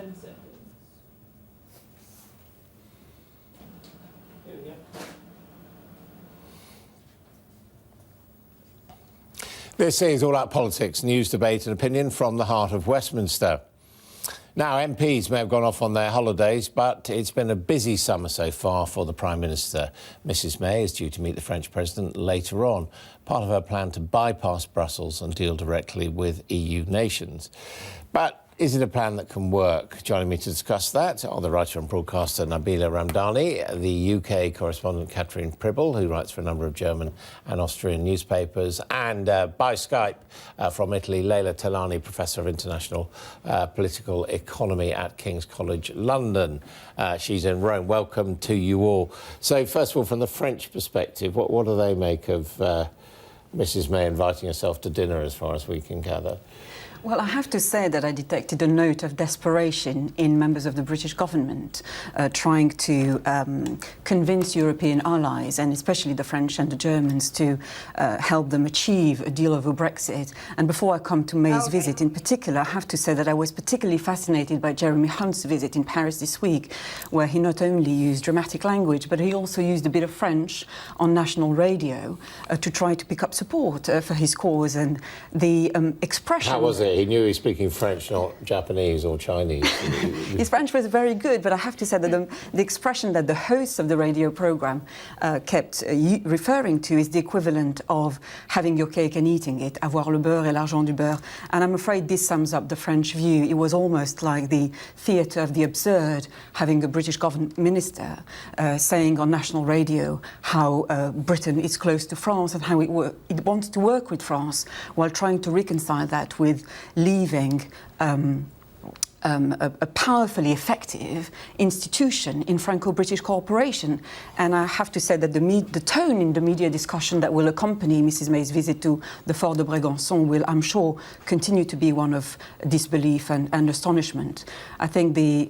10 seconds. Here we go. This is All Out Politics, news, debate and opinion from the heart of Westminster. Now, MPs may have gone off on their holidays, but it's been a busy summer so far for the Prime Minister. Mrs May is due to meet the French President later on, part of her plan to bypass Brussels and deal directly with EU nations. But is it a plan that can work? Joining me to discuss that are the writer and broadcaster Nabila Ramdani, the UK correspondent Catherine Pribble, who writes for a number of German and Austrian newspapers, and by Skype from Italy, Leila Talani, Professor of International Political Economy at King's College London. She's in Rome. Welcome to you all. So first of all, from the French perspective, what do they make of Mrs May inviting herself to dinner, as far as we can gather? Well, I have to say that I detected a note of desperation in members of the British government trying to convince European allies, and especially the French and the Germans, to help them achieve a deal over Brexit. And before I come to May's visit in particular, I have to say that I was particularly fascinated by Jeremy Hunt's visit in Paris this week, where he not only used dramatic language, but he also used a bit of French on national radio to try to pick up support for his cause. And the expression... How was it? He knew he was speaking French, not Japanese or Chinese. His French was very good, but I have to say that the expression that the host of the radio programme kept referring to is the equivalent of having your cake and eating it, avoir le beurre et l'argent du beurre. And I'm afraid this sums up the French view. It was almost like the theatre of the absurd, having a British government minister saying on national radio how Britain is close to France and how it wants to work with France, while trying to reconcile that with leaving a powerfully effective institution in Franco-British cooperation. And I have to say that the tone in the media discussion that will accompany Mrs May's visit to the Fort de Brégançon will, I'm sure, continue to be one of disbelief and astonishment. I think the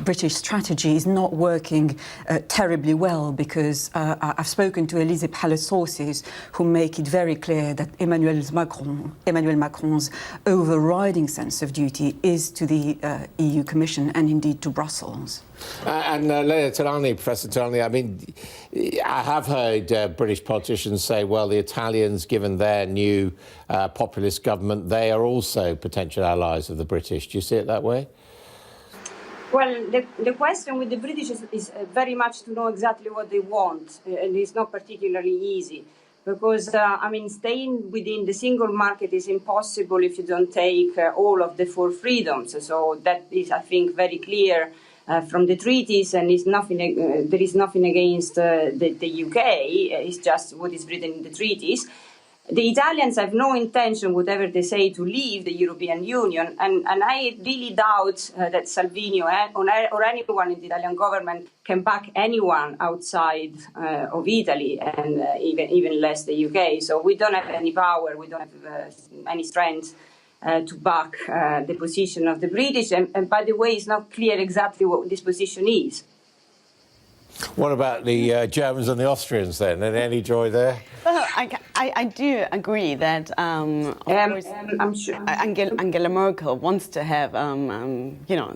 British strategy is not working terribly well, because I've spoken to Elysee Palace sources who make it very clear that Emmanuel Macron's overriding sense of duty is to the EU Commission and indeed to Brussels. And Leila Talani, Professor Talani, I mean, I have heard British politicians say, well, the Italians, given their new populist government, they are also potential allies of the British. Do you see it that way? Well, the question with the British is very much to know exactly what they want, and it's not particularly easy. Because, I mean, staying within the single market is impossible if you don't take all of the four freedoms. So that is, I think, very clear from the treaties, and is nothing, there is nothing against the UK. It's just what is written in the treaties. The Italians have no intention, whatever they say, to leave the European Union, and I really doubt that Salvini or anyone in the Italian government can back anyone outside of Italy, and even less the UK. So we don't have any power, we don't have any strength to back the position of the British. And by the way, it's not clear exactly what this position is. What about the Germans and the Austrians then? Any joy there? Well, I do agree that of course, I'm sure Angela Merkel wants to have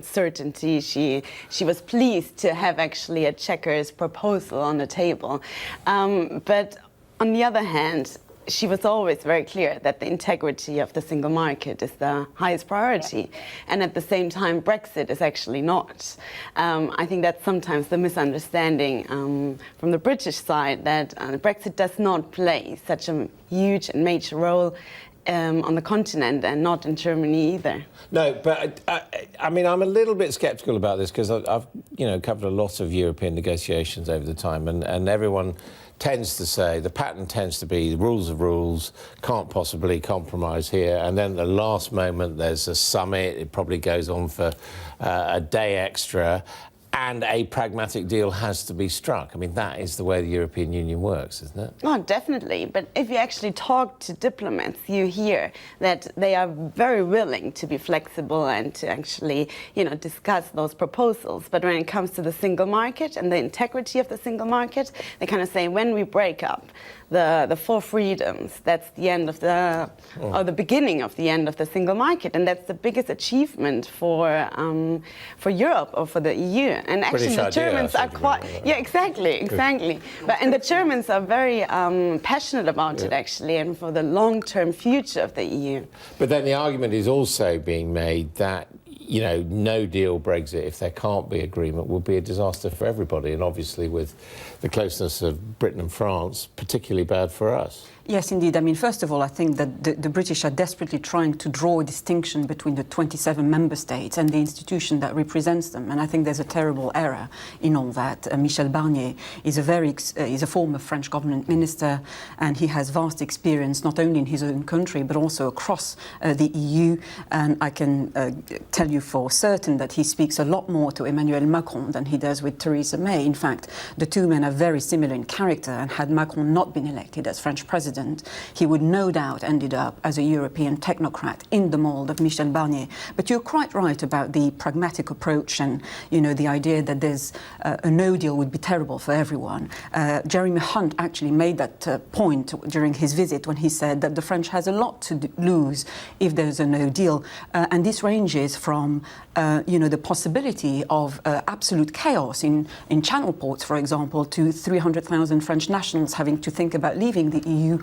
certainty. She was pleased to have actually a Chequers proposal on the table, but on the other hand, she was always very clear that the integrity of the single market is the highest priority. And at the same time, Brexit is actually not. I think that's sometimes the misunderstanding from the British side, that Brexit does not play such a huge and major role on the continent, and not in Germany either. No, but I mean, I'm a little bit sceptical about this, because I've covered a lot of European negotiations over the time, and everyone tends to say, the pattern tends to be the rules of rules, can't possibly compromise here, and then at the last moment there's a summit, it probably goes on for a day extra, and a pragmatic deal has to be struck. I mean, that is the way the European Union works, isn't it? Oh, definitely. But if you actually talk to diplomats, you hear that they are very willing to be flexible and to actually, discuss those proposals. But when it comes to the single market and the integrity of the single market, they kind of say, when we break up the four freedoms, that's the end of or the beginning of the end of the single market, and that's the biggest achievement for Europe or for the EU. And actually, the Germans are quite exactly. And the Germans are very passionate about it actually, and for the long-term future of the EU. But then the argument is also being made that no deal Brexit, if there can't be agreement, will be a disaster for everybody. And obviously with the closeness of Britain and France, particularly bad for us. Yes, indeed. I mean, first of all, I think that the British are desperately trying to draw a distinction between the 27 member states and the institution that represents them. And I think there's a terrible error in all that. Michel Barnier is a former French government minister, and he has vast experience not only in his own country but also across the EU. And I can tell you for certain that he speaks a lot more to Emmanuel Macron than he does with Theresa May. In fact, the two men are very similar in character, and had Macron not been elected as French president, he would no doubt ended up as a European technocrat in the mould of Michel Barnier. But you're quite right about the pragmatic approach and, the idea that there's a no deal would be terrible for everyone. Jeremy Hunt actually made that point during his visit when he said that the French has a lot to lose if there's a no deal. And this ranges from, the possibility of absolute chaos in channel ports, for example, to 300,000 French nationals having to think about leaving the EU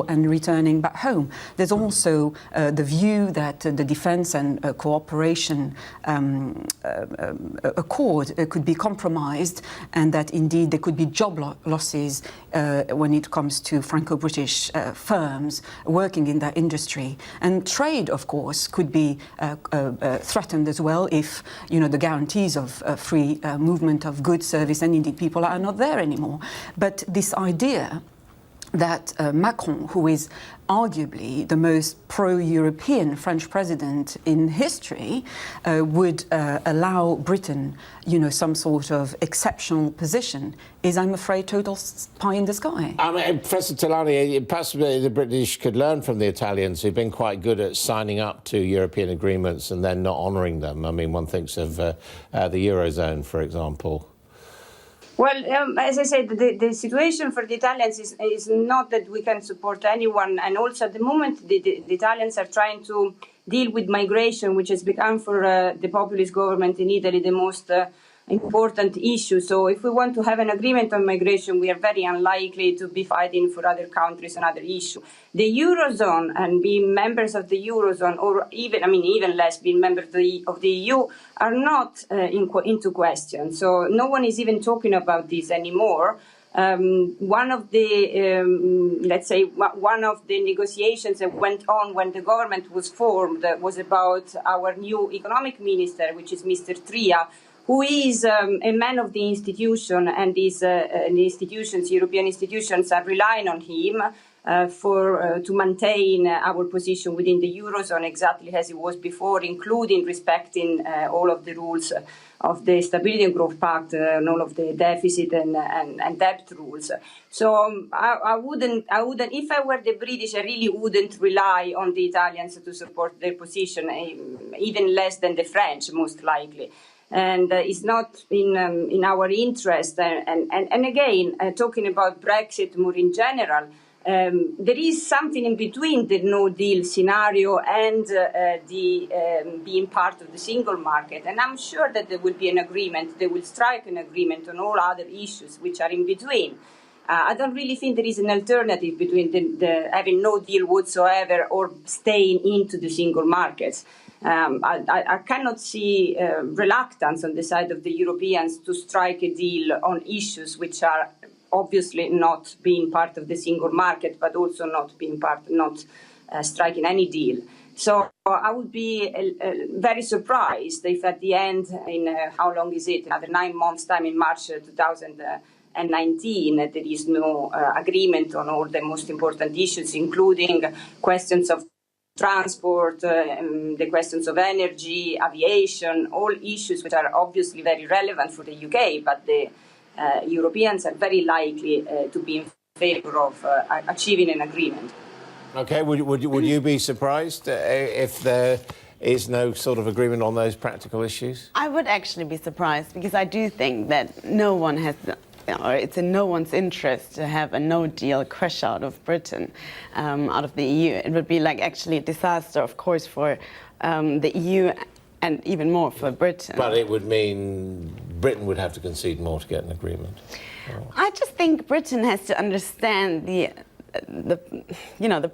and returning back home. There's also the view that the defence and cooperation accord could be compromised, and that indeed there could be job losses when it comes to Franco-British firms working in that industry. And trade, of course, could be threatened as well if the guarantees of free movement of goods, service and indeed people are not there anymore. But this idea that Macron, who is arguably the most pro-European French president in history, would allow Britain, some sort of exceptional position, is, I'm afraid, total pie in the sky. I mean, Professor Tolani, possibly the British could learn from the Italians, who've been quite good at signing up to European agreements and then not honouring them. I mean, one thinks of the Eurozone, for example. Well, as I said, the situation for the Italians is not that we can support anyone. And also at the moment, the Italians are trying to deal with migration, which has become for the populist government in Italy the most important issue. So if we want to have an agreement on migration, we are very unlikely to be fighting for other countries on other issues. The Eurozone and being members of the Eurozone, or even less being members of the EU, are not into question. So no one is even talking about this anymore. One of the negotiations that went on when the government was formed was about our new economic minister, which is Mr. Tria, who is a man of the institution, and European institutions are relying on him to maintain our position within the Eurozone exactly as it was before, including respecting all of the rules of the Stability and Growth Pact and all of the deficit and debt rules. So I wouldn't, if I were the British, I really wouldn't rely on the Italians to support their position, even less than the French, most likely. And it's not in our interest. And again, talking about Brexit more in general, there is something in between the no-deal scenario and being part of the single market. And I'm sure that there will be an agreement. They will strike an agreement on all other issues which are in between. I don't really think there is an alternative between the having no deal whatsoever or staying into the single markets. I cannot see reluctance on the side of the Europeans to strike a deal on issues which are obviously not being part of the single market, but also not striking any deal. So I would be very surprised if at the end, in how long is it, another 9 months' time, in March 2019, there is no agreement on all the most important issues, including questions of transport, the questions of energy, aviation, all issues which are obviously very relevant for the UK, but the Europeans are very likely to be in favour of achieving an agreement. OK, would you be surprised if there is no sort of agreement on those practical issues? I would actually be surprised, because I do think that no one has, or it's in no one's interest to have a no-deal crash out of Britain, out of the EU. It would be like actually a disaster, of course, for the EU and even more for Britain. But it would mean Britain would have to concede more to get an agreement. I just think Britain has to understand the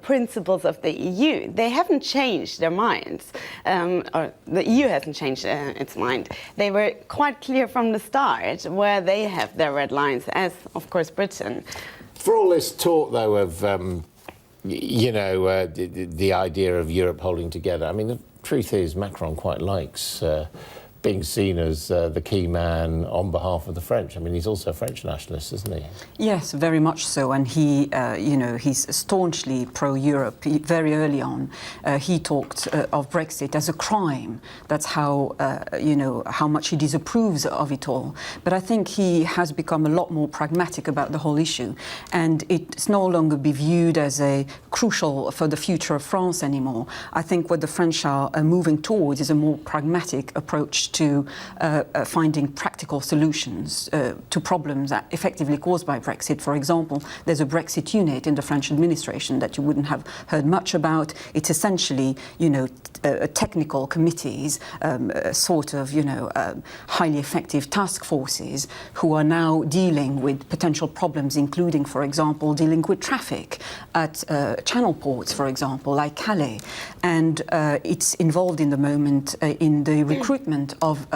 principles of the EU. They haven't changed their minds, or the EU hasn't changed its mind. They were quite clear from the start where they have their red lines, as of course Britain. For all this talk, though, of the idea of Europe holding together, I mean, the truth is Macron quite likes being seen as the key man on behalf of the French. I mean, he's also a French nationalist, isn't he? Yes, very much so. And he, he's staunchly pro-Europe. Very early on, he talked of Brexit as a crime. That's how, how much he disapproves of it all. But I think he has become a lot more pragmatic about the whole issue. And it's no longer be viewed as a crucial for the future of France anymore. I think what the French are moving towards is a more pragmatic approach to finding practical solutions to problems that effectively caused by Brexit. For example, there's a Brexit unit in the French administration that you wouldn't have heard much about. It's essentially, technical committees, highly effective task forces who are now dealing with potential problems, including, for example, dealing with traffic at channel ports, for example, like Calais. And it's involved in the moment in the recruitment of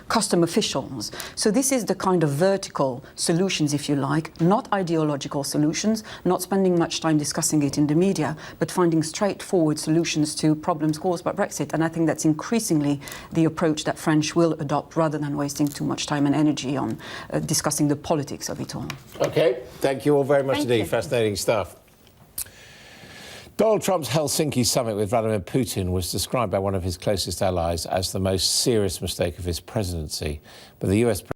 custom officials. So this is the kind of vertical solutions, if you like, not ideological solutions, not spending much time discussing it in the media, but finding straightforward solutions to problems caused by Brexit. And I think that's increasingly the approach that French will adopt, rather than wasting too much time and energy on discussing the politics of it all. OK, thank you all very much indeed. Fascinating stuff. Donald Trump's Helsinki summit with Vladimir Putin was described by one of his closest allies as the most serious mistake of his presidency. But the US